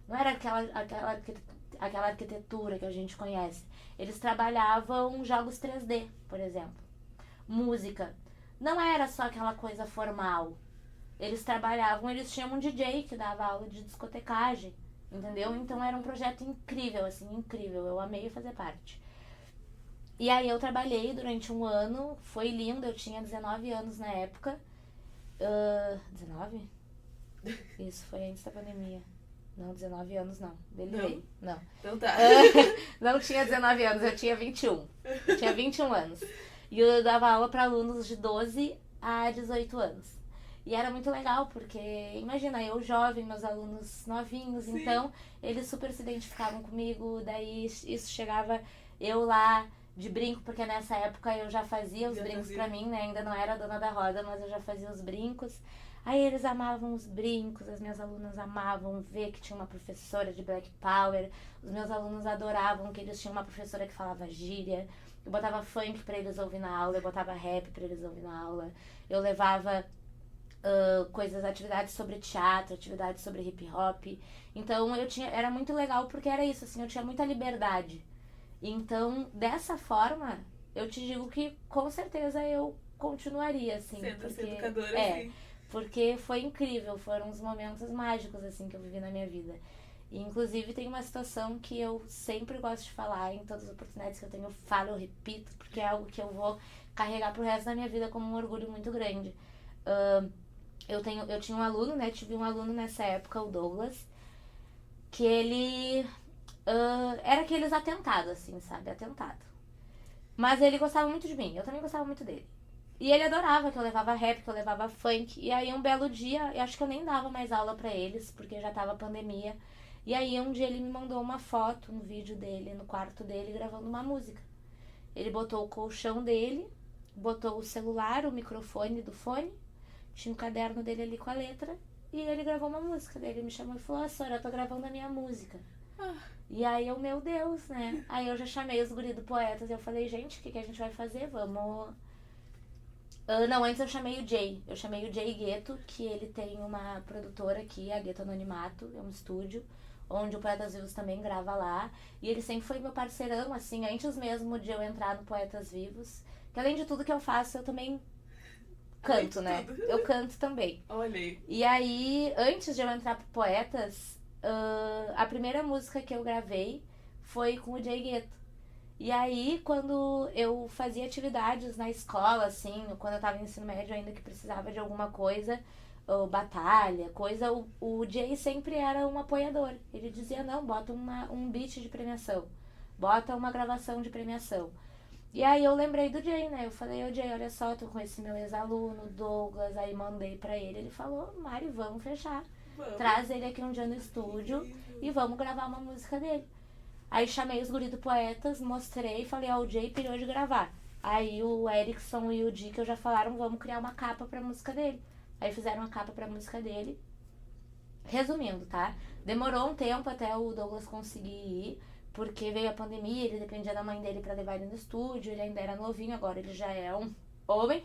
Não era aquela arquitetura que a gente conhece. Eles trabalhavam jogos 3D, por exemplo. Música. Não era só aquela coisa formal. Eles trabalhavam, eles tinham um DJ que dava aula de discotecagem, entendeu? Então era um projeto incrível, assim, incrível. Eu amei fazer parte. E aí eu trabalhei durante 1 ano, foi lindo, eu tinha 19 anos na época. 19? Isso, foi antes da pandemia. Não, 19 anos não. Delirei. Não. Então tá. Não tinha 19 anos, eu tinha 21. Eu tinha 21 anos. E eu dava aula para alunos de 12 a 18 anos. E era muito legal, porque, imagina, eu jovem, meus alunos novinhos, Sim. então eles super se identificavam comigo, daí isso chegava eu lá de brinco, porque nessa época eu já fazia os brincos pra mim, né? Ainda não era dona da roda, mas eu já fazia os brincos. Aí eles amavam os brincos, as minhas alunas amavam ver que tinha uma professora de Black Power, os meus alunos adoravam que eles tinham uma professora que falava gíria, eu botava funk pra eles ouvir na aula, eu botava rap pra eles ouvir na aula, eu levava atividades sobre teatro, atividades sobre hip hop. Então era muito legal porque era isso, assim, eu tinha muita liberdade. Então, dessa forma, eu te digo que com certeza eu continuaria, assim. Sendo porque, educadora, sim. porque foi incrível, foram uns momentos mágicos, assim, que eu vivi na minha vida. E, inclusive, tem uma situação que eu sempre gosto de falar, em todas as oportunidades que eu tenho, eu falo, eu repito, porque é algo que eu vou carregar pro resto da minha vida como um orgulho muito grande. Eu tinha um aluno, né, tive um aluno nessa época, o Douglas, que ele era aqueles atentados, assim, sabe, atentado. Mas ele gostava muito de mim, eu também gostava muito dele. E ele adorava que eu levava rap, que eu levava funk. E aí um belo dia, eu acho que eu nem dava mais aula pra eles, porque já tava pandemia. E aí um dia ele me mandou uma foto, um vídeo dele no quarto dele gravando uma música. Ele botou o colchão dele, botou o celular, o microfone do fone, tinha um caderno dele ali com a letra, e ele gravou uma música. Daí ele me chamou e falou: Sora, eu tô gravando a minha música. E aí eu, meu Deus, né? Aí eu já chamei os guri do Poetas e eu falei: gente, o que a gente vai fazer? Vamos... não, antes eu chamei o Jay. Eu chamei o Jay Gueto, que ele tem uma produtora aqui, a Gueto Anonimato, é um estúdio, onde o Poetas Vivos também grava lá. E ele sempre foi meu parceirão, assim, antes mesmo de eu entrar no Poetas Vivos. Que além de tudo que eu faço, eu também canto, né? Eu canto também. Olha aí. E aí, antes de eu entrar pro Poetas, a primeira música que eu gravei foi com o Jay Gueto. E aí, quando eu fazia atividades na escola, assim, quando eu tava no ensino médio ainda que precisava de alguma coisa, ou batalha, coisa, o Jay sempre era um apoiador. Ele dizia: não, bota um beat de premiação, bota uma gravação de premiação. E aí eu lembrei do Jay, né? Eu falei: ô Jay, olha só, tô com esse meu ex-aluno, Douglas, aí mandei pra ele. Ele falou: Mari, vamos fechar. Traz ele aqui um dia no estúdio e vamos gravar uma música dele. Aí chamei os guri do Poetas, mostrei e falei: ó, o Jay pirou de gravar. Aí o Erickson e o Dick já falaram: vamos criar uma capa pra música dele. Aí fizeram a capa pra música dele. Resumindo, tá? Demorou um tempo até o Douglas conseguir ir, porque veio a pandemia, ele dependia da mãe dele pra levar ele no estúdio, ele ainda era novinho, agora ele já é um homem.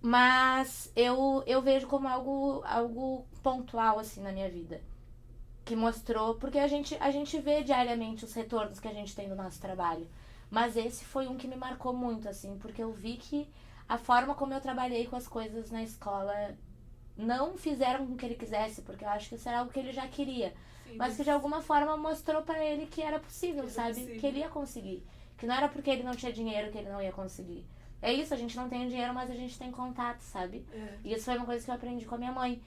Mas eu vejo como algo pontual, assim, na minha vida. Que mostrou, porque a gente vê diariamente os retornos que a gente tem do nosso trabalho. Mas esse foi um que me marcou muito, assim, porque eu vi que a forma como eu trabalhei com as coisas na escola não fizeram com que ele quisesse, porque eu acho que isso era algo que ele já queria. Sim, mas que de alguma forma mostrou pra ele que era possível, sabe? Possível. Que ele ia conseguir. Que não era porque ele não tinha dinheiro que ele não ia conseguir. É isso, a gente não tem dinheiro, mas a gente tem contato, sabe? E isso foi uma coisa que eu aprendi com a minha mãe.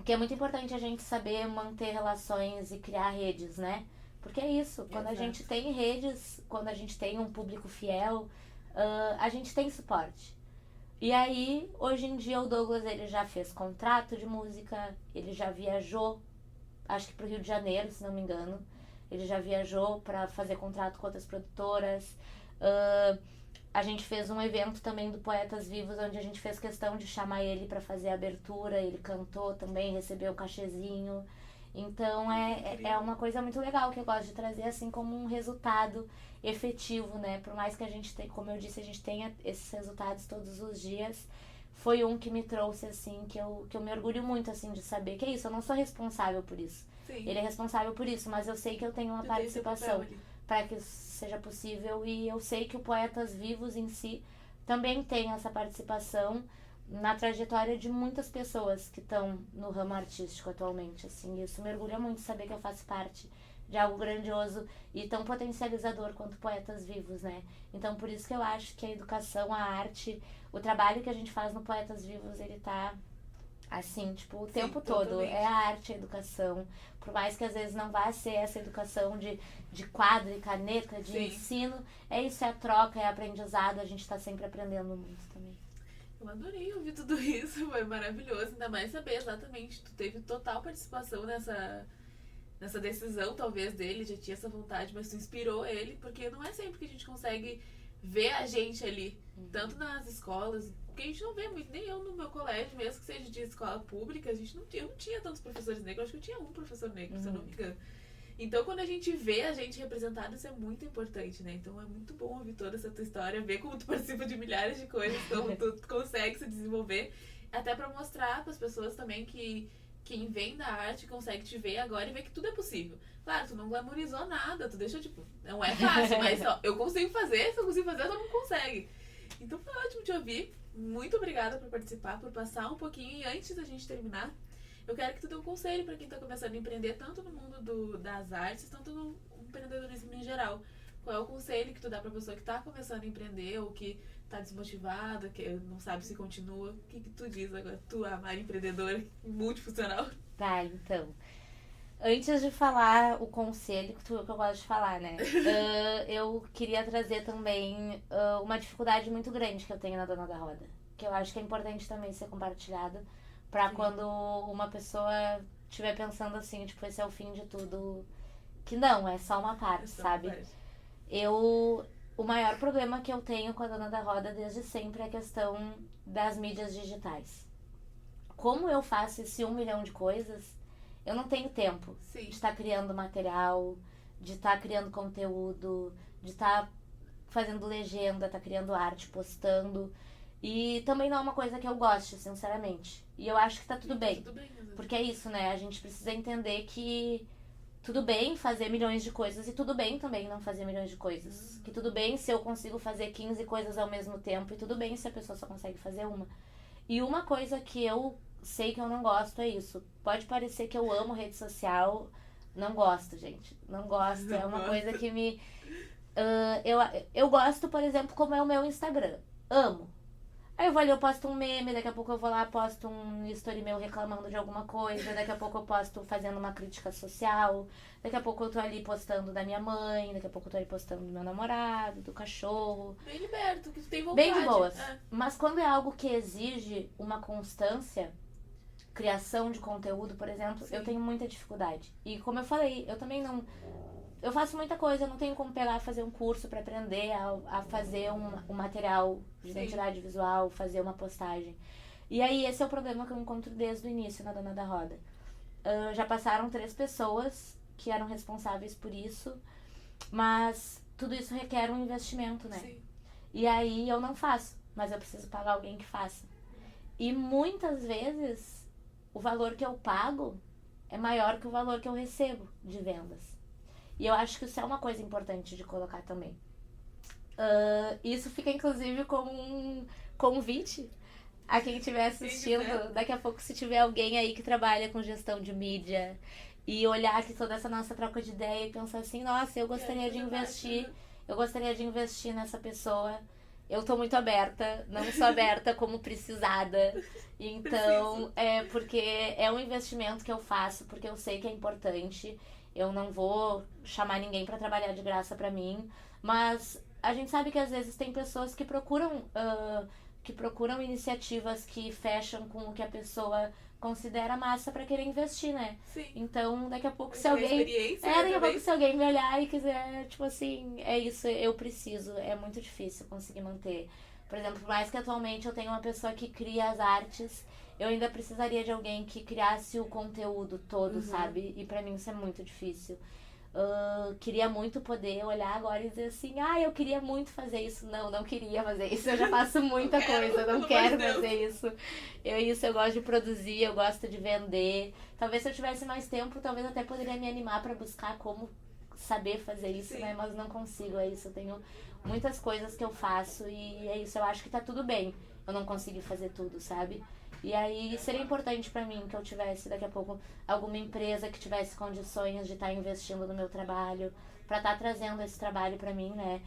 Que é muito importante a gente saber manter relações e criar redes, né? Porque é isso, quando a gente tem redes, quando a gente tem um público fiel, a gente tem suporte. E aí, hoje em dia, o Douglas, ele já fez contrato de música, ele já viajou, acho que pro Rio de Janeiro, se não me engano. Ele já viajou pra fazer contrato com outras produtoras. A gente fez um evento também do Poetas Vivos, onde a gente fez questão de chamar ele pra fazer a abertura. Ele cantou também, recebeu o cachezinho. Então é uma coisa muito legal que eu gosto de trazer assim como um resultado efetivo, né? Por mais que a gente tenha, como eu disse, a gente tenha esses resultados todos os dias. Foi um que me trouxe, assim, que eu me orgulho muito, assim, de saber que é isso. Eu não sou responsável por isso. Sim. Ele é responsável por isso, mas eu sei que eu tenho uma participação para que isso seja possível. E eu sei que o Poetas Vivos em si também tem essa participação na trajetória de muitas pessoas que estão no ramo artístico atualmente, assim. Isso me orgulha muito saber que eu faço parte de algo grandioso e tão potencializador quanto Poetas Vivos, né? Então, por isso que eu acho que a educação, a arte, o trabalho que a gente faz no Poetas Vivos, ele tá, assim, tipo, o tempo todo. Totalmente. É a arte, a educação. Por mais que às vezes não vá ser essa educação de quadro e caneta, de ensino, é isso, é a troca, é aprendizado, a gente tá sempre aprendendo muito também. Eu adorei ouvir tudo isso, foi maravilhoso, ainda mais saber exatamente, tu teve total participação nessa decisão, talvez, dele, já tinha essa vontade, mas tu inspirou ele, porque não é sempre que a gente consegue ver a gente ali, tanto nas escolas, porque a gente não vê muito, nem eu no meu colégio, mesmo que seja de escola pública, eu não tinha tantos professores negros, acho que eu tinha um professor negro, se eu não me engano. Então, quando a gente vê a gente representado, isso é muito importante, né? Então, é muito bom ouvir toda essa tua história, ver como tu participa de milhares de coisas, como tu consegue se desenvolver, até pra mostrar pras pessoas também que quem vem da arte consegue te ver agora e ver que tudo é possível. Claro, tu não glamorizou nada, tu deixou, tipo, não é fácil, mas ó, eu consigo fazer, se eu consigo fazer, todo mundo consegue. Então, foi ótimo te ouvir. muito obrigada por participar, por passar um pouquinho. E antes da gente terminar, eu quero que tu dê um conselho para quem está começando a empreender, tanto no mundo das artes, tanto no empreendedorismo em geral. Qual é o conselho que tu dá para pessoa que está começando a empreender ou que está desmotivada, que não sabe se continua? O que tu diz agora, tu, a Mari empreendedora multifuncional? Tá, então. Antes de falar o conselho que eu gosto de falar, né? Eu queria trazer também uma dificuldade muito grande que eu tenho na Dona da Roda. Que eu acho que é importante também ser compartilhado pra Sim. quando uma pessoa estiver pensando assim, tipo, esse é o fim de tudo. Que não, é só uma parte, sabe? O maior problema que eu tenho com a Dona da Roda desde sempre é a questão das mídias digitais. Como eu faço esse 1 milhão de coisas, eu não tenho tempo Sim. de estar criando material, de estar criando conteúdo, de estar fazendo legenda, estar criando arte, postando. E também não é uma coisa que eu goste, sinceramente. E eu acho que tá tudo bem. Tudo bem, Porque é isso, né? A gente precisa entender que tudo bem fazer milhões de coisas e tudo bem também não fazer milhões de coisas. Que tudo bem se eu consigo fazer 15 coisas ao mesmo tempo e tudo bem se a pessoa só consegue fazer uma. E uma coisa que eu sei que eu não gosto é isso. Pode parecer que eu amo rede social. Não gosto, gente. Não gosto. É uma coisa que me... eu gosto, por exemplo, como é o meu Instagram. Amo. Aí eu vou ali, eu posto um meme, daqui a pouco eu vou lá, posto um story meu reclamando de alguma coisa, daqui a pouco eu posto fazendo uma crítica social, daqui a pouco eu tô ali postando da minha mãe, daqui a pouco eu tô ali postando do meu namorado, do cachorro. Bem liberto, que tu tem vontade. Bem de boas. Mas quando é algo que exige uma constância, criação de conteúdo, por exemplo, Sim. eu tenho muita dificuldade. E como eu falei, eu também não... Eu faço muita coisa, eu não tenho como pegar, fazer um curso pra aprender a fazer um material de Sim. identidade visual, fazer uma postagem. E aí esse é o problema que eu encontro desde o início na Dona da Roda. Já passaram 3 pessoas que eram responsáveis por isso, mas tudo isso requer um investimento, né? Sim. E aí eu não faço, mas eu preciso pagar alguém que faça. E muitas vezes o valor que eu pago é maior que o valor que eu recebo de vendas. E eu acho que isso é uma coisa importante de colocar também. Isso fica inclusive como um convite a quem estiver assistindo. Daqui a pouco, se tiver alguém aí que trabalha com gestão de mídia e olhar aqui toda essa nossa troca de ideia e pensar assim, nossa, eu gostaria de investir, nessa pessoa. Eu tô muito aberta, não sou aberta como precisada. Então, porque é um investimento que eu faço, porque eu sei que é importante. Eu não vou chamar ninguém pra trabalhar de graça pra mim, mas a gente sabe que às vezes tem pessoas que procuram iniciativas que fecham com o que a pessoa considera massa pra querer investir, né? Sim. Então, daqui a pouco, se a alguém... experiência, daqui a pouco, se alguém me olhar e quiser, tipo assim, é isso, eu preciso. É muito difícil conseguir manter. Por exemplo, por mais que atualmente eu tenha uma pessoa que cria as artes, eu ainda precisaria de alguém que criasse o conteúdo todo, sabe? E pra mim isso é muito difícil. Queria muito poder olhar agora e dizer assim, eu queria muito fazer isso. Não queria fazer isso. Eu já faço muita coisa, não quero fazer isso. Eu gosto de produzir, eu gosto de vender. Talvez se eu tivesse mais tempo, talvez até poderia me animar pra buscar como saber fazer isso, Sim. né? Mas não consigo, é isso. Eu tenho muitas coisas que eu faço e é isso. Eu acho que tá tudo bem eu não conseguir fazer tudo, sabe? E aí seria importante pra mim que eu tivesse daqui a pouco alguma empresa que tivesse condições de estar investindo no meu trabalho, pra estar trazendo esse trabalho pra mim, né?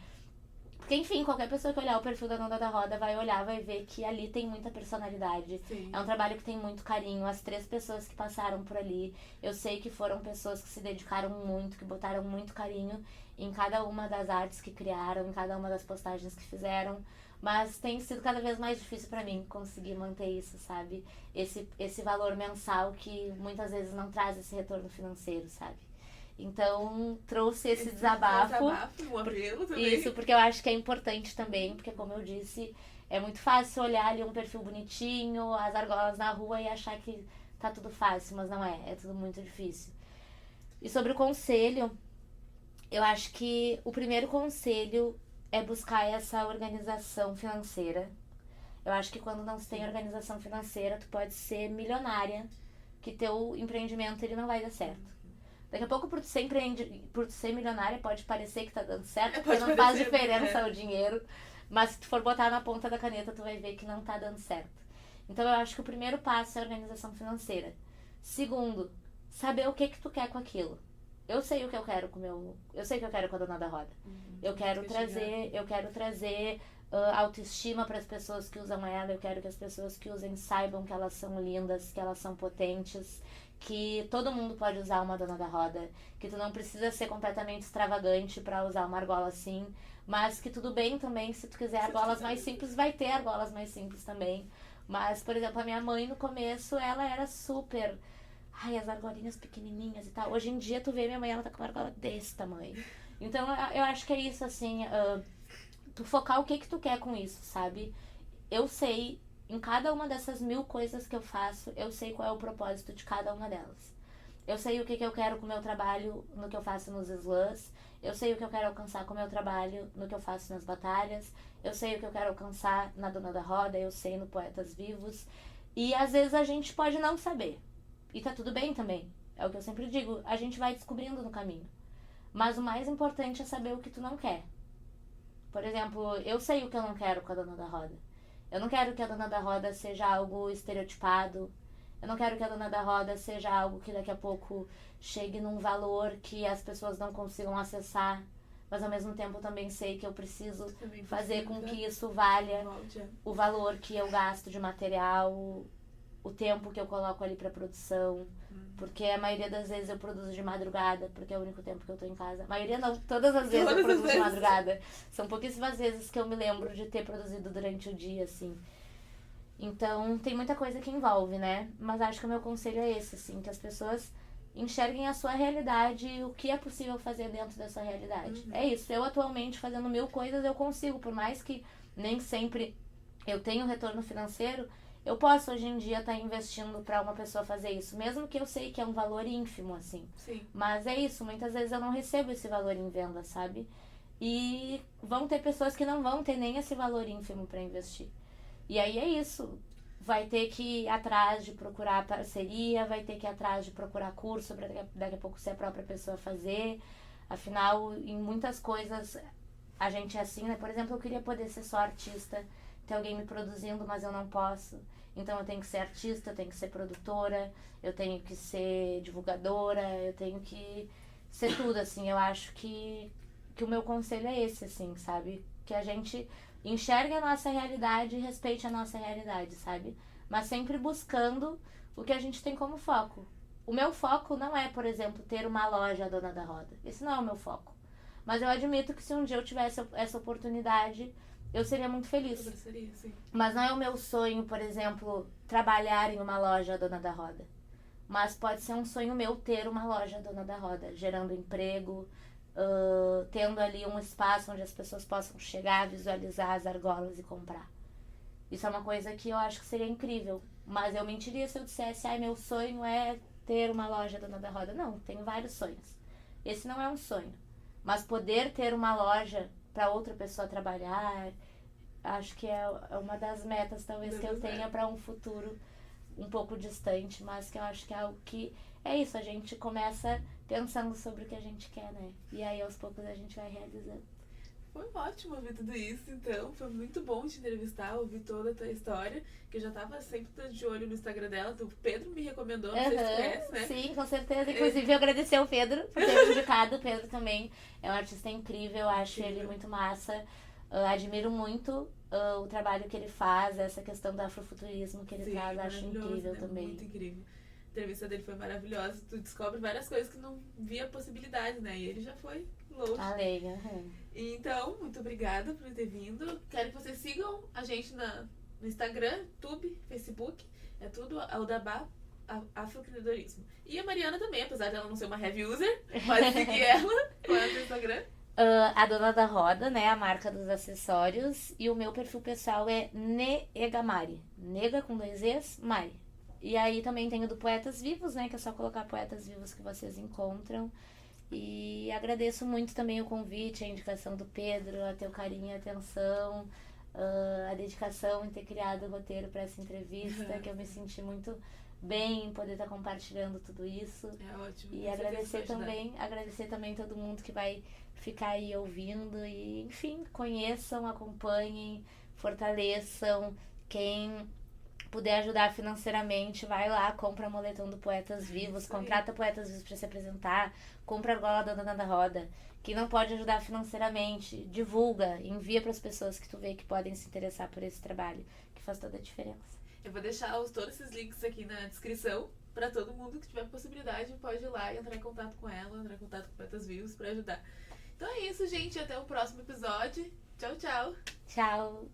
Porque, enfim, qualquer pessoa que olhar o perfil da Dona da Roda vai olhar, vai ver que ali tem muita personalidade. Sim. É um trabalho que tem muito carinho. As 3 pessoas que passaram por ali, eu sei que foram pessoas que se dedicaram muito, que botaram muito carinho em cada uma das artes que criaram, em cada uma das postagens que fizeram. Mas tem sido cada vez mais difícil pra mim conseguir manter isso, sabe? Esse valor mensal que muitas vezes não traz esse retorno financeiro, sabe? Então, trouxe esse desabafo. Um apelo também. Isso, porque eu acho que é importante também, porque como eu disse, é muito fácil olhar ali um perfil bonitinho, as argolas na rua e achar que tá tudo fácil, mas não é tudo muito difícil. E sobre o conselho, eu acho que o primeiro conselho é buscar essa organização financeira. Eu acho que quando não se tem organização financeira, tu pode ser milionária, que teu empreendimento ele não vai dar certo. Daqui a pouco, por tu ser milionária, pode parecer que tá dando certo, porque não faz diferença o dinheiro. Mas se tu for botar na ponta da caneta, tu vai ver que não tá dando certo. Então eu acho que o primeiro passo é a organização financeira. Segundo, saber o que tu quer com aquilo. Eu sei o que eu quero com eu sei o que eu quero com a Dona da Roda. Eu quero trazer autoestima para as pessoas que usam ela. Eu quero que as pessoas que usem saibam que elas são lindas, que elas são potentes, que todo mundo pode usar uma Dona da Roda, que tu não precisa ser completamente extravagante para usar uma argola assim, mas que tudo bem também, se tu quiser argolas mais simples, vai ter argolas mais simples também. Mas, por exemplo, a minha mãe no começo, ela era super... Ai, as argolinhas pequenininhas e tal. Hoje em dia, tu vê minha mãe, ela tá com uma argola desse tamanho. Então, eu acho que é isso, assim, tu focar o que tu quer com isso, sabe? Eu sei, em cada uma dessas 1000 coisas que eu faço, eu sei qual é o propósito de cada uma delas. Eu sei o que eu quero com o meu trabalho no que eu faço nos slams. Eu sei o que eu quero alcançar com o meu trabalho no que eu faço nas batalhas. Eu sei o que eu quero alcançar na Dona da Roda. Eu sei no Poetas Vivos. E às vezes a gente pode não saber. E tá tudo bem também. É o que eu sempre digo. A gente vai descobrindo no caminho. Mas o mais importante é saber o que tu não quer. Por exemplo, eu sei o que eu não quero com a Dona da Roda. Eu não quero que a Dona da Roda seja algo estereotipado. Eu não quero que a Dona da Roda seja algo que daqui a pouco chegue num valor que as pessoas não consigam acessar. Mas ao mesmo tempo eu também sei que eu preciso fazer com que isso valha o valor que eu gasto de material, o tempo que eu coloco ali pra produção. Porque a maioria das vezes eu produzo de madrugada, porque é o único tempo que eu tô em casa. A maioria não, todas as vezes eu produzo de madrugada. São pouquíssimas vezes que eu me lembro de ter produzido durante o dia, assim. Então, tem muita coisa que envolve, né? Mas acho que o meu conselho é esse, assim, que as pessoas enxerguem a sua realidade e o que é possível fazer dentro dessa realidade. É isso. Eu, atualmente, fazendo 1000 coisas, eu consigo. Por mais que nem sempre eu tenha um retorno financeiro, eu posso, hoje em dia, estar investindo para uma pessoa fazer isso. Mesmo que eu sei que é um valor ínfimo, assim. Sim. Mas é isso. Muitas vezes eu não recebo esse valor em venda, sabe? E vão ter pessoas que não vão ter nem esse valor ínfimo para investir. E aí é isso. Vai ter que ir atrás de procurar parceria, vai ter que ir atrás de procurar curso para daqui a pouco ser a própria pessoa fazer. Afinal, em muitas coisas a gente é assim, né? Por exemplo, eu queria poder ser só artista, ter alguém me produzindo, mas eu não posso. Então eu tenho que ser artista, eu tenho que ser produtora, eu tenho que ser divulgadora, eu tenho que ser tudo, assim. Eu acho que o meu conselho é esse, assim, sabe? Que a gente enxergue a nossa realidade e respeite a nossa realidade, sabe? Mas sempre buscando o que a gente tem como foco. O meu foco não é, por exemplo, ter uma loja Dona da Roda. Esse não é o meu foco. Mas eu admito que se um dia eu tivesse essa oportunidade, eu seria muito feliz. Seria, sim. Mas não é o meu sonho, por exemplo, trabalhar em uma loja Dona da Roda. Mas pode ser um sonho meu ter uma loja Dona da Roda, gerando emprego, tendo ali um espaço onde as pessoas possam chegar, visualizar as argolas e comprar. Isso é uma coisa que eu acho que seria incrível. Mas eu mentiria se eu dissesse, meu sonho é ter uma loja Dona da Roda. Não, tenho vários sonhos. Esse não é um sonho. Mas poder ter uma loja para outra pessoa trabalhar, acho que é uma das metas talvez que eu tenha para um futuro um pouco distante, mas que eu acho que é algo que é isso, a gente começa pensando sobre o que a gente quer, né? E aí aos poucos a gente vai realizando. Foi ótimo ouvir tudo isso, então. Foi muito bom te entrevistar, ouvir toda a tua história, que eu já tava sempre de olho no Instagram dela. O Pedro me recomendou, não sei se tu conhece, né? Sim, com certeza. Inclusive, eu agradecer ao Pedro por ter me indicado. O Pedro também é um artista incrível, acho ele muito massa. Admiro muito o trabalho que ele faz, essa questão do afrofuturismo que ele traz, acho incrível, né? Também. Muito incrível. A entrevista dele foi maravilhosa. Tu descobre várias coisas que não via possibilidade, né? E ele já foi longe. Alegre. Então, muito obrigada por ter vindo. Quero que vocês sigam a gente no Instagram, YouTube, Facebook. É tudo Aldabá Afroempreendedorismo. E a Mariana também, apesar de ela não ser uma heavy user, mas seguir ela. Qual é o seu Instagram? A Dona da Roda, né? A marca dos acessórios. E o meu perfil pessoal é Negamari. Nega com 2 Es, Mari. E aí também tem o do Poetas Vivos, né? Que é só colocar Poetas Vivos que vocês encontram. E agradeço muito também o convite, a indicação do Pedro, a teu carinho e atenção, a dedicação em ter criado o roteiro para essa entrevista, que eu me senti muito bem poder estar compartilhando tudo isso. É ótimo. E Com certeza agradecer também todo mundo que vai ficar aí ouvindo. E, enfim, conheçam, acompanhem, fortaleçam. Quem puder ajudar financeiramente, vai lá, compra moletom do Poetas Vivos, Isso aí. contrata Poetas Vivos pra se apresentar, compra a argola da Dona da Roda. Quem não pode ajudar financeiramente, divulga, envia para as pessoas que tu vê que podem se interessar por esse trabalho, que faz toda a diferença. Eu vou deixar todos esses links aqui na descrição pra todo mundo que tiver possibilidade pode ir lá e entrar em contato com ela, entrar em contato com Poetas Vivos pra ajudar. Então é isso, gente. Até o próximo episódio. Tchau, tchau. Tchau!